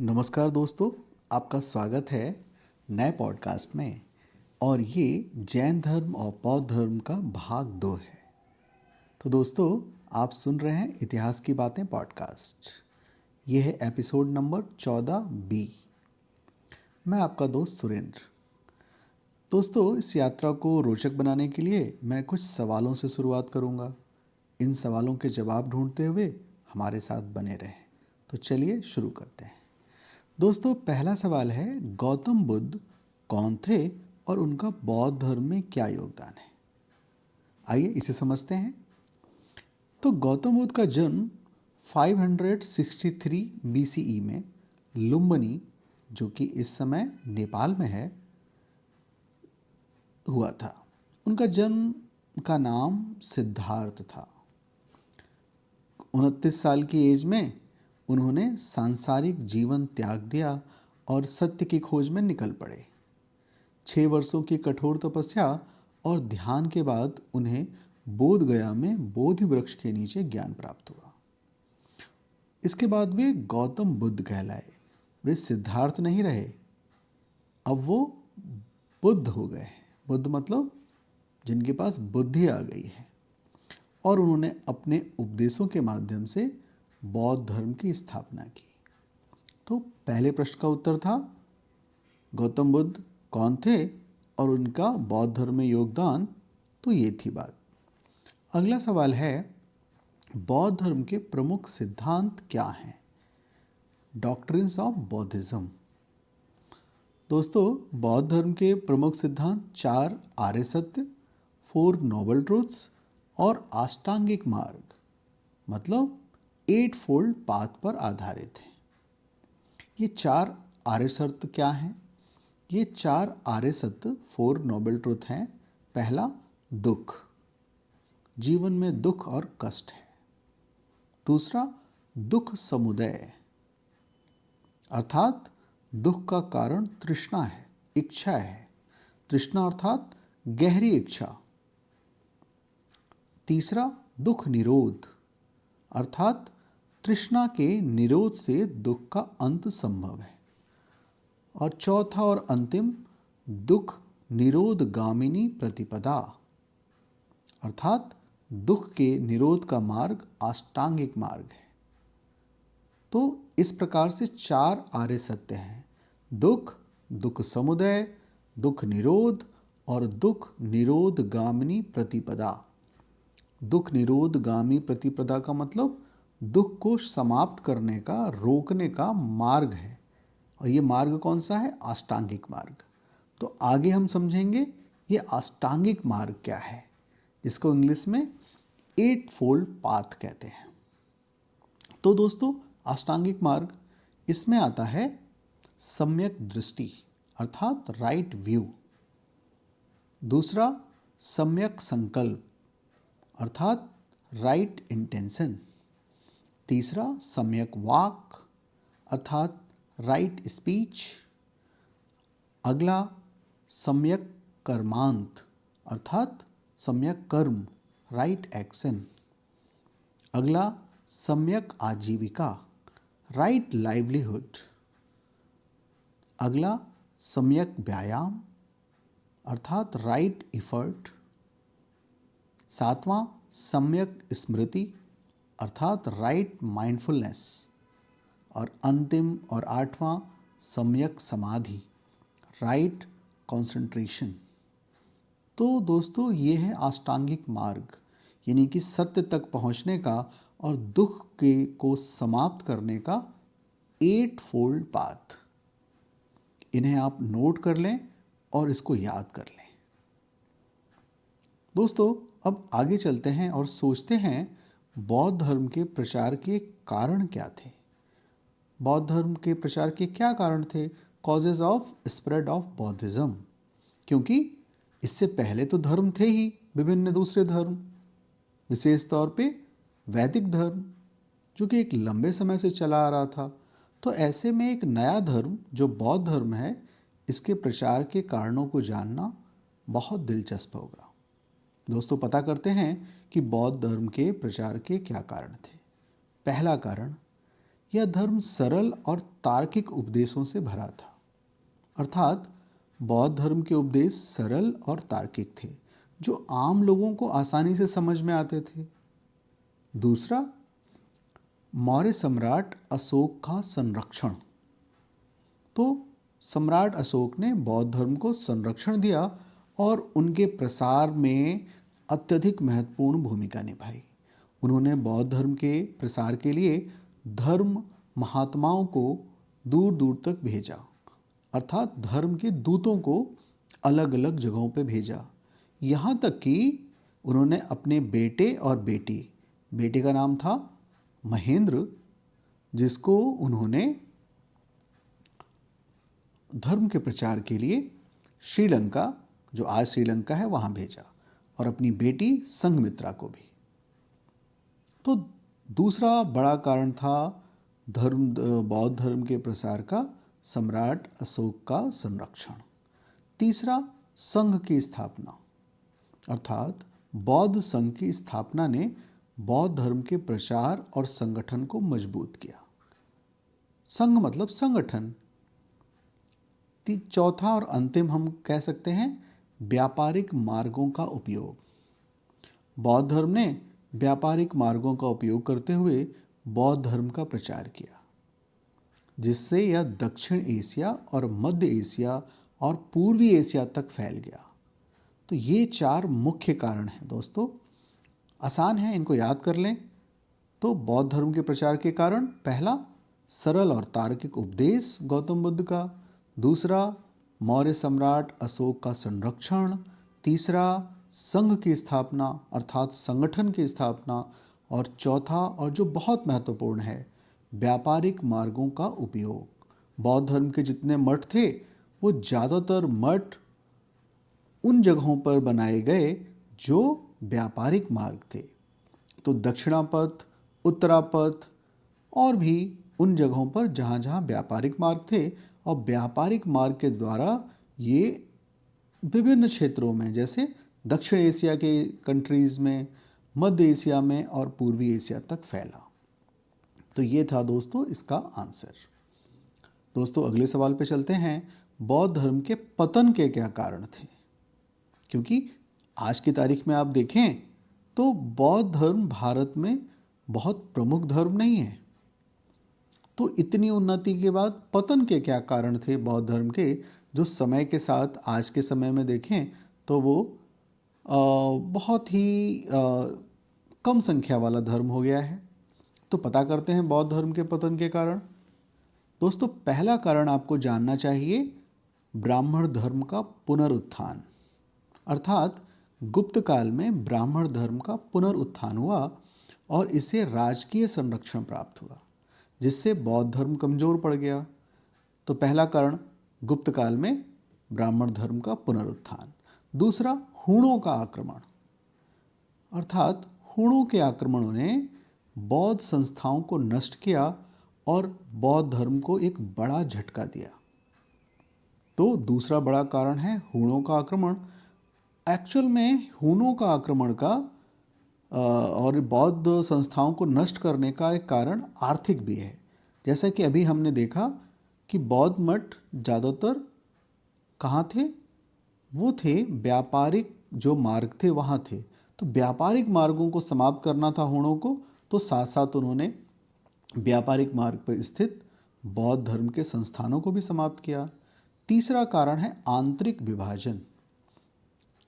नमस्कार दोस्तों, आपका स्वागत है नए पॉडकास्ट में। और ये जैन धर्म और बौद्ध धर्म का भाग 2 है। तो दोस्तों, आप सुन रहे हैं इतिहास की बातें पॉडकास्ट। ये है एपिसोड नंबर 14B। मैं आपका दोस्त सुरेंद्र। दोस्तों, इस यात्रा को रोचक बनाने के लिए मैं कुछ सवालों से शुरुआत करूँगा। इन सवालों के जवाब ढूंढते हुए हमारे साथ बने रहें। तो चलिए शुरू करते हैं। दोस्तों, पहला सवाल है, गौतम बुद्ध कौन थे और उनका बौद्ध धर्म में क्या योगदान है? आइए इसे समझते हैं। तो गौतम बुद्ध का जन्म 563 BCE में लुम्बिनी, जो कि इस समय नेपाल में है, हुआ था। उनका जन्म का नाम सिद्धार्थ था। 29 साल की एज में उन्होंने सांसारिक जीवन त्याग दिया और सत्य की खोज में निकल पड़े। 6 वर्षों की कठोर तपस्या और ध्यान के बाद उन्हें बोध गया में बोधि वृक्ष के नीचे ज्ञान प्राप्त हुआ। इसके बाद वे गौतम बुद्ध कहलाए। वे सिद्धार्थ नहीं रहे, अब वो बुद्ध हो गए हैं। बुद्ध मतलब जिनके पास बुद्धि आ गई है। और उन्होंने अपने उपदेशों के माध्यम से बौद्ध धर्म की स्थापना की। तो पहले प्रश्न का उत्तर था, गौतम बुद्ध कौन थे और उनका बौद्ध धर्म में योगदान। तो ये थी बात। अगला सवाल है, बौद्ध धर्म के प्रमुख सिद्धांत क्या हैं? Doctrines of बौद्धिज्म। दोस्तों, बौद्ध धर्म के प्रमुख सिद्धांत 4 आर्य सत्य, 4 नोबल ट्रूथ्स और अष्टांगिक मार्ग मतलब 8 फोल्ड पाथ पर आधारित है। ये 4 आर्य सत्य क्या हैं? ये 4 आर्य सत्य 4 नोबल ट्रूथ हैं। पहला, दुख। जीवन में दुख और कष्ट है। दूसरा, दुख समुदय, अर्थात दुख का कारण तृष्णा है, इच्छा है। तृष्णा अर्थात गहरी इच्छा। तीसरा, दुख निरोध, अर्थात तृष्णा के निरोध से दुख का अंत संभव है। और चौथा और अंतिम, दुख निरोध गामिनी प्रतिपदा, अर्थात दुख के निरोध का मार्ग अष्टांगिक मार्ग है। तो इस प्रकार से 4 आर्य सत्य हैं: दुख, दुख समुदय, दुख निरोध और दुख निरोध गामिनी प्रतिपदा। दुख निरोध गामी प्रतिपदा का मतलब दुख को समाप्त करने का, रोकने का मार्ग है। और ये मार्ग कौन सा है? अष्टांगिक मार्ग। तो आगे हम समझेंगे ये अष्टांगिक मार्ग क्या है, जिसको इंग्लिश में 8 फोल्ड पाथ कहते हैं। तो दोस्तों, अष्टांगिक मार्ग, इसमें आता है सम्यक दृष्टि अर्थात राइट व्यू। दूसरा, सम्यक संकल्प अर्थात राइट इंटेंशन। तीसरा, सम्यक वाक अर्थात राइट स्पीच। अगला, सम्यक कर्मांत अर्थात सम्यक कर्म, राइट एक्शन। अगला, सम्यक आजीविका, राइट लाइवलीहुड। अगला, सम्यक व्यायाम अर्थात राइट इफर्ट। सातवां, सम्यक स्मृति अर्थात राइट माइंडफुलनेस। और अंतिम और आठवां, सम्यक समाधि, राइट कंसंट्रेशन। तो दोस्तों, ये है अष्टांगिक मार्ग, यानी कि सत्य तक पहुंचने का और दुख के को समाप्त करने का 8 फोल्ड पाथ। इन्हें आप नोट कर लें और इसको याद कर लें। दोस्तों, अब आगे चलते हैं और सोचते हैं बौद्ध धर्म के प्रचार के कारण क्या थे। बौद्ध धर्म के प्रचार के क्या कारण थे? Causes of spread of बौद्धिज्म। क्योंकि इससे पहले तो धर्म थे ही विभिन्न दूसरे धर्म, विशेष तौर पे वैदिक धर्म, जो कि एक लंबे समय से चला आ रहा था। तो ऐसे में एक नया धर्म जो बौद्ध धर्म है, इसके प्रचार के कारणों को जानना बहुत दिलचस्प होगा। दोस्तों, पता करते हैं कि बौद्ध धर्म के प्रचार के क्या कारण थे। पहला कारण, यह धर्म सरल और तार्किक उपदेशों से भरा था। अर्थात बौद्ध धर्म के उपदेश सरल और तार्किक थे, जो आम लोगों को आसानी से समझ में आते थे। दूसरा, मौर्य सम्राट अशोक का संरक्षण। तो सम्राट अशोक ने बौद्ध धर्म को संरक्षण दिया और उनके प्रसार में अत्यधिक महत्वपूर्ण भूमिका निभाई। उन्होंने बौद्ध धर्म के प्रसार के लिए धर्म महात्माओं को दूर दूर तक भेजा, अर्थात धर्म के दूतों को अलग अलग जगहों पर भेजा। यहाँ तक कि उन्होंने अपने बेटे और बेटी, बेटे का नाम था महेंद्र, जिसको उन्होंने धर्म के प्रचार के लिए श्रीलंका, जो आज श्रीलंका है, वहाँ भेजा, और अपनी बेटी संघमित्रा को भी। तो दूसरा बड़ा कारण था बौद्ध धर्म के प्रसार का सम्राट अशोक का संरक्षण। तीसरा, संघ की स्थापना, अर्थात बौद्ध संघ की स्थापना ने बौद्ध धर्म के प्रचार और संगठन को मजबूत किया। संघ मतलब संगठन। चौथा और अंतिम हम कह सकते हैं व्यापारिक मार्गों का उपयोग। बौद्ध धर्म ने व्यापारिक मार्गों का उपयोग करते हुए बौद्ध धर्म का प्रचार किया, जिससे यह दक्षिण एशिया और मध्य एशिया और पूर्वी एशिया तक फैल गया। तो ये 4 मुख्य कारण हैं दोस्तों, आसान है, इनको याद कर लें। तो बौद्ध धर्म के प्रचार के कारण, पहला सरल और तार्किक उपदेश गौतम बुद्ध का, दूसरा मौर्य सम्राट अशोक का संरक्षण, तीसरा संघ की स्थापना अर्थात संगठन की स्थापना, और चौथा और जो बहुत महत्वपूर्ण है, व्यापारिक मार्गों का उपयोग। बौद्ध धर्म के जितने मठ थे वो ज़्यादातर मठ उन जगहों पर बनाए गए जो व्यापारिक मार्ग थे। तो दक्षिणापथ, उत्तरापथ और भी उन जगहों पर जहाँ जहाँ व्यापारिक मार्ग थे, और व्यापारिक मार्ग के द्वारा ये विभिन्न क्षेत्रों में, जैसे दक्षिण एशिया के कंट्रीज़ में, मध्य एशिया में और पूर्वी एशिया तक फैला। तो ये था दोस्तों इसका आंसर। दोस्तों अगले सवाल पे चलते हैं, बौद्ध धर्म के पतन के क्या कारण थे? क्योंकि आज की तारीख में आप देखें तो बौद्ध धर्म भारत में बहुत प्रमुख धर्म नहीं है। तो इतनी उन्नति के बाद पतन के क्या कारण थे बौद्ध धर्म के, जो समय के साथ आज के समय में देखें तो वो बहुत ही कम संख्या वाला धर्म हो गया है। तो पता करते हैं बौद्ध धर्म के पतन के कारण। दोस्तों पहला कारण आपको जानना चाहिए, ब्राह्मण धर्म का पुनरुत्थान। अर्थात गुप्त काल में ब्राह्मण धर्म का पुनरुत्थान हुआ और इसे राजकीय संरक्षण प्राप्त हुआ, जिससे बौद्ध धर्म कमजोर पड़ गया। तो पहला कारण गुप्त काल में ब्राह्मण धर्म का पुनरुत्थान। दूसरा, हूणों का आक्रमण, अर्थात हूणों के आक्रमणों ने बौद्ध संस्थाओं को नष्ट किया और बौद्ध धर्म को एक बड़ा झटका दिया। तो दूसरा बड़ा कारण है हूणों का आक्रमण। एक्चुअल में हूणों का आक्रमण का और बौद्ध संस्थाओं को नष्ट करने का एक कारण आर्थिक भी है। जैसा कि अभी हमने देखा कि बौद्ध मठ ज़्यादातर कहाँ थे? वो थे व्यापारिक जो मार्ग थे वहाँ थे। तो व्यापारिक मार्गों को समाप्त करना था हूणों को, तो साथ साथ उन्होंने व्यापारिक मार्ग पर स्थित बौद्ध धर्म के संस्थानों को भी समाप्त किया। तीसरा कारण है आंतरिक विभाजन।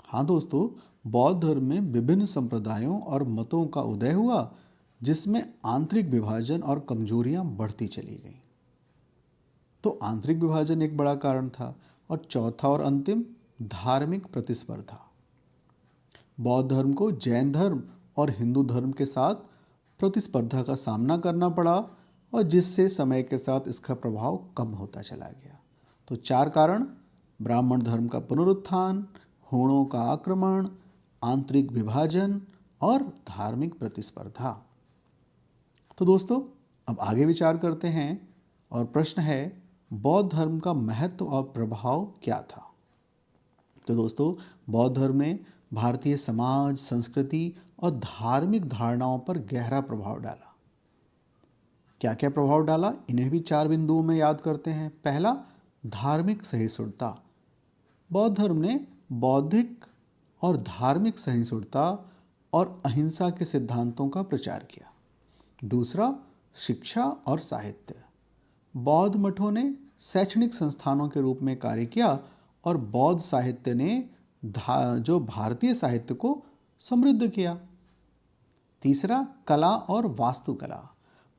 हाँ दोस्तों, बौद्ध धर्म में विभिन्न संप्रदायों और मतों का उदय हुआ, जिसमें आंतरिक विभाजन और कमजोरियां बढ़ती चली गईं। तो आंतरिक विभाजन एक बड़ा कारण था। और चौथा और अंतिम, धार्मिक प्रतिस्पर्धा। बौद्ध धर्म को जैन धर्म और हिंदू धर्म के साथ प्रतिस्पर्धा का सामना करना पड़ा, और जिससे समय के साथ इसका प्रभाव कम होता चला गया। तो 4 कारण, ब्राह्मण धर्म का पुनरुत्थान, हूणों का आक्रमण, आंतरिक विभाजन और धार्मिक प्रतिस्पर्धा। तो दोस्तों अब आगे विचार करते हैं, और प्रश्न है, बौद्ध धर्म का महत्व और प्रभाव क्या था? तो दोस्तों बौद्ध धर्म ने भारतीय समाज, संस्कृति और धार्मिक धारणाओं पर गहरा प्रभाव डाला। क्या क्या प्रभाव डाला, इन्हें भी 4 बिंदुओं में याद करते हैं। पहला, धार्मिक सहिष्णुता। बौद्ध धर्म ने बौद्धिक और धार्मिक सहिष्णुता और अहिंसा के सिद्धांतों का प्रचार किया। दूसरा, शिक्षा और साहित्य। बौद्ध मठों ने शैक्षणिक संस्थानों के रूप में कार्य किया और बौद्ध साहित्य ने जो भारतीय साहित्य को समृद्ध किया। तीसरा, कला और वास्तुकला।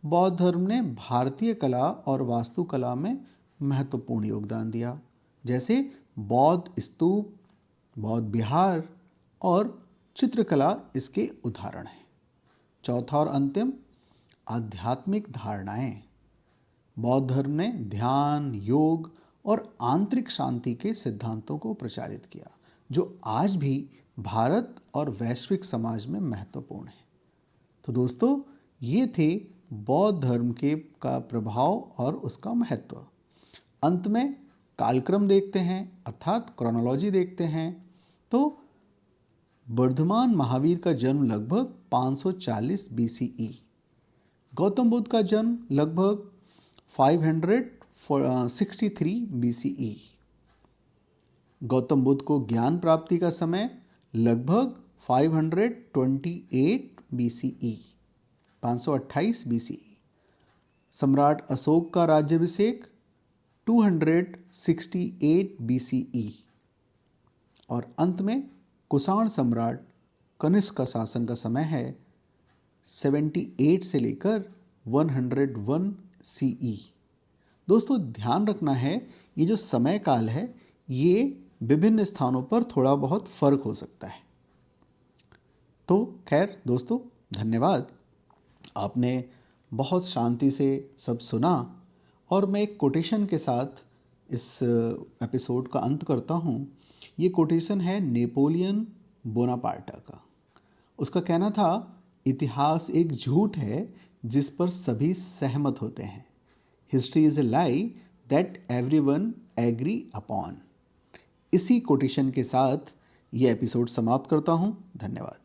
बौद्ध धर्म ने भारतीय कला और वास्तुकला में महत्वपूर्ण योगदान दिया, जैसे बौद्ध स्तूप, बौद्ध विहार और चित्रकला इसके उदाहरण हैं। चौथा और अंतिम, आध्यात्मिक धारणाएं। बौद्ध धर्म ने ध्यान, योग और आंतरिक शांति के सिद्धांतों को प्रचारित किया, जो आज भी भारत और वैश्विक समाज में महत्वपूर्ण है। तो दोस्तों, ये थे बौद्ध धर्म का प्रभाव और उसका महत्व। अंत में कालक्रम देखते हैं, अर्थात क्रोनोलॉजी देखते हैं। तो वर्धमान महावीर का जन्म लगभग 540 BCE, गौतम बुद्ध का जन्म लगभग 563 BCE, गौतम बुद्ध को ज्ञान प्राप्ति का समय लगभग 528 BCE, 528 BCE, सम्राट अशोक का राज्याभिषेक 268 BCE और अंत में कुषाण सम्राट कनिष्क का शासन का समय है 78 से लेकर 101 CE। दोस्तों, ध्यान रखना है, ये जो समय काल है ये विभिन्न स्थानों पर थोड़ा बहुत फर्क हो सकता है। तो खैर दोस्तों, धन्यवाद। आपने बहुत शांति से सब सुना और मैं एक कोटेशन के साथ इस एपिसोड का अंत करता हूँ। ये कोटेशन है नेपोलियन बोनापार्टा का। उसका कहना था, इतिहास एक झूठ है जिस पर सभी सहमत होते हैं। History is a lie that everyone agree upon. इसी कोटेशन के साथ ये एपिसोड समाप्त करता हूँ। धन्यवाद।